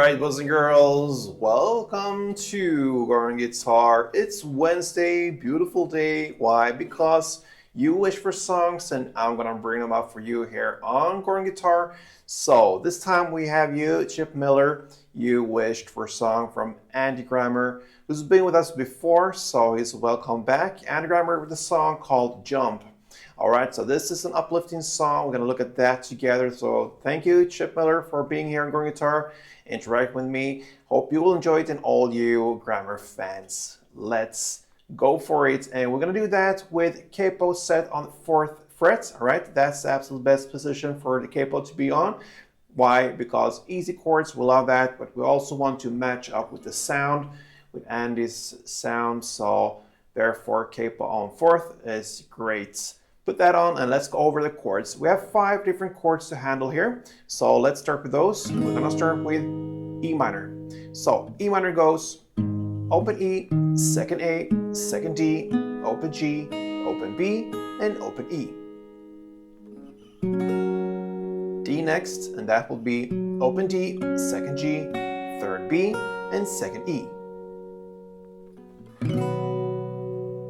Alright, boys and girls, welcome to Chord Guitar. It's Wednesday, beautiful day. Why? Because you wish for songs and I'm gonna bring them up for you here on Chord Guitar. So this time we have you, Chip Miller. You wished for a song from Andy Grammer, who's been with us before, so he's welcome back. Andy Grammer with a song called Jump. Alright, so this is an uplifting song. We're going to look at that together. So thank you, Chip Miller, for being here on Chord Guitar, interact with me. Hope you will enjoy it, and all you Grammer fans. Let's go for it. And we're going to do that with Capo set on 4th fret. Alright, that's the absolute best position for the Capo to be on. Why? Because easy chords, we love that, but we also want to match up with the sound, with Andy's sound. So therefore, Capo on 4th is great. Put that on and let's go over the chords. We have 5 different chords to handle here. So let's start with those. We're gonna start with E minor. So E minor goes open E, second A, second D, open G, open B, and open E. D next, and that will be open D, second G, third B, and second E.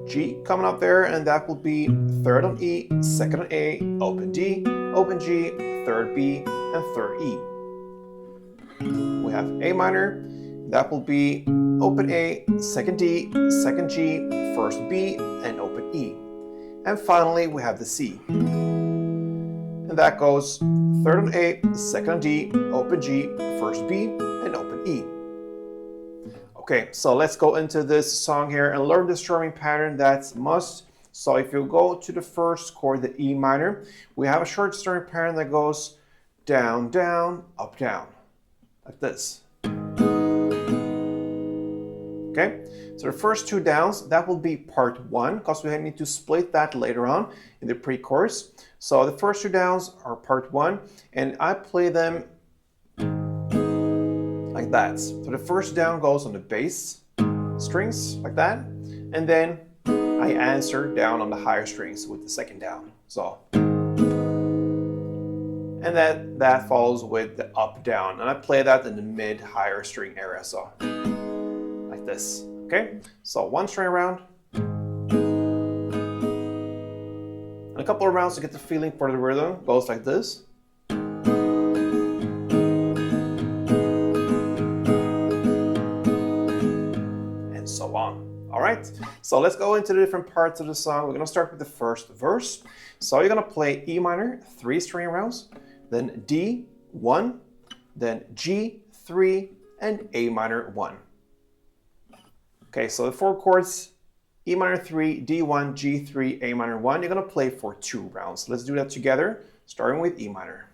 G coming up there, and that will be third on E, second on A, open D, open G, third B, and third E. We have A minor, that will be open A, second D, second G, first B, and open E. And finally, we have the C. And that goes third on A, second on D, open G, first B, and open E. Okay, so let's go into this song here and learn the strumming pattern. That's a must. So if you go to the first chord, the E minor, we have a short strumming pattern that goes down, down, up, down, like this. Okay, so the first 2 downs, that will be part 1, because we need to split that later on in the pre-chorus. So the first 2 downs are part 1, and I play them like that. So the first down goes on the bass strings like that, and then I answer down on the higher strings with the second down. So, and that follows with the up down, and I play that in the mid higher string area. So like this. Okay, so 1 string around, and a couple of rounds to get the feeling for the rhythm. Goes like this. All right, so let's go into the different parts of the song. We're gonna start with the first verse. So you're gonna play E minor, 3 string rounds, then D, 1, then G, 3, and A minor, 1. Okay, so the 4 chords, E minor 3, D1, G3, A minor 1, you're gonna play for 2 rounds. Let's do that together, starting with E minor.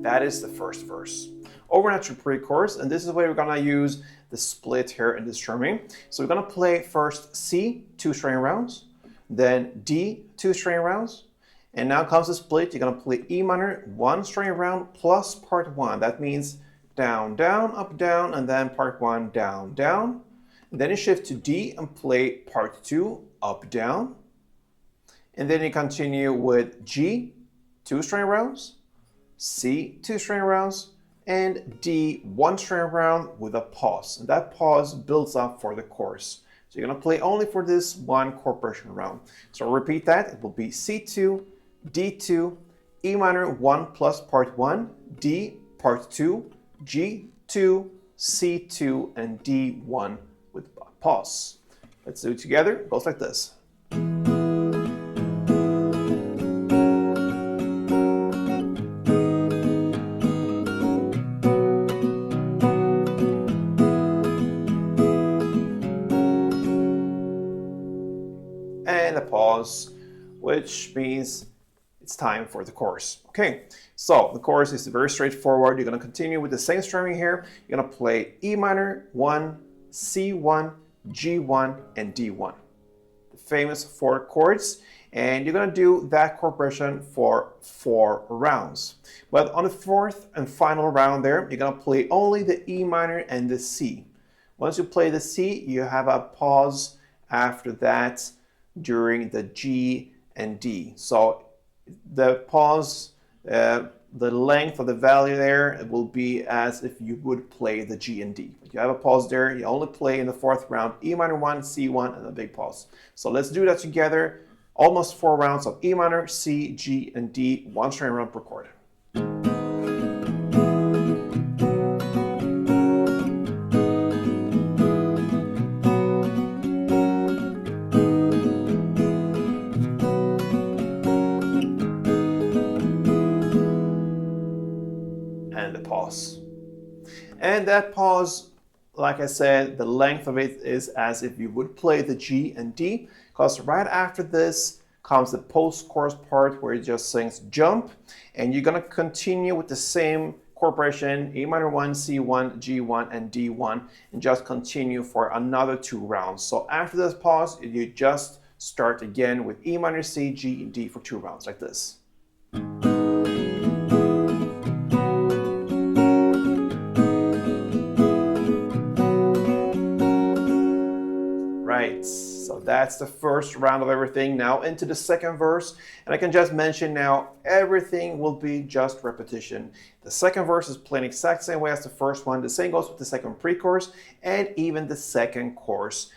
That is the first verse. Over now to pre-chorus, and this is where we're gonna use the split here in the strumming. So we're gonna play first C, 2 string rounds, then D, 2 string rounds, and now comes the split. You're gonna play E minor, 1 string round plus part 1. That means down, down, up, down, and then part 1, down, down. And then you shift to D and play part 2, up, down. And then you continue with G, 2 string rounds, C, 2 string rounds, and D, 1 string round with a pause. And that pause builds up for the chorus. So you're gonna play only for this 1 chord progression round. So repeat that. It will be C2, D2, E minor 1 plus part 1, D part 2, G2, C2, and D1 with a pause. Let's do it together. It goes like this. And a pause, which means it's time for the chorus. Okay, so the chorus is very straightforward. You're going to continue with the same strumming here. You're going to play E minor, 1, C1, G1, and D1. The famous 4 chords. And you're going to do that chord progression for 4 rounds. But on the 4th and final round there, you're going to play only the E minor and the C. Once you play the C, you have a pause after that during the G and D. So the pause, the length of the value there will be as if you would play the G and D. You have a pause there. You only play in the 4th round E minor 1, C1, and a big pause. So let's do that together. Almost 4 rounds of E minor, C, G, and D, 1 string round per chord. And the pause. And that pause, like I said, the length of it is as if you would play the G and D, because right after this comes the post-chorus part where it just sings jump, and you're going to continue with the same chord progression, E minor 1, C1, G1, and D1, and just continue for another 2 rounds. So after this pause, you just start again with E minor, C, G, and D for 2 rounds, like this. Right, so that's the first round of everything. Now into the second verse, and I can just mention now, everything will be just repetition. The second verse is playing exact same way as the first one. The same goes with the second pre-chorus and even the second chorus.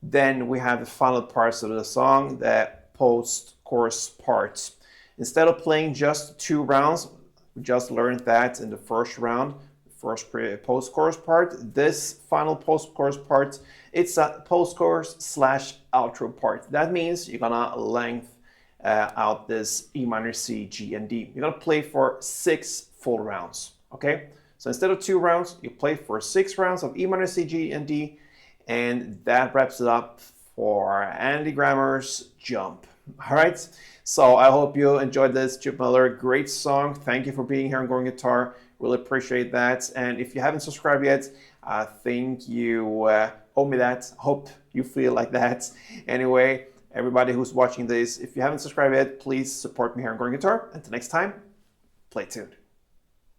Then we have the final parts of the song, the post-chorus parts. Instead of playing just 2 rounds, we just learned that in the first round, first post-chorus part. This final post-chorus part, it's a post-chorus / outro part. That means you're gonna length out this E minor, C, G, and D. You're gonna play for 6 full rounds, okay? So instead of 2 rounds, you play for 6 rounds of E minor, C, G, and D, and that wraps it up for Andy Grammer's Jump. All right, so I hope you enjoyed this. Chip Miller, great song. Thank you for being here on Going Guitar. Really appreciate that. And if you haven't subscribed yet, I think you owe me that. Hope you feel like that. Anyway, everybody who's watching this, if you haven't subscribed yet, please support me here on Going Guitar. Until next time, play tuned.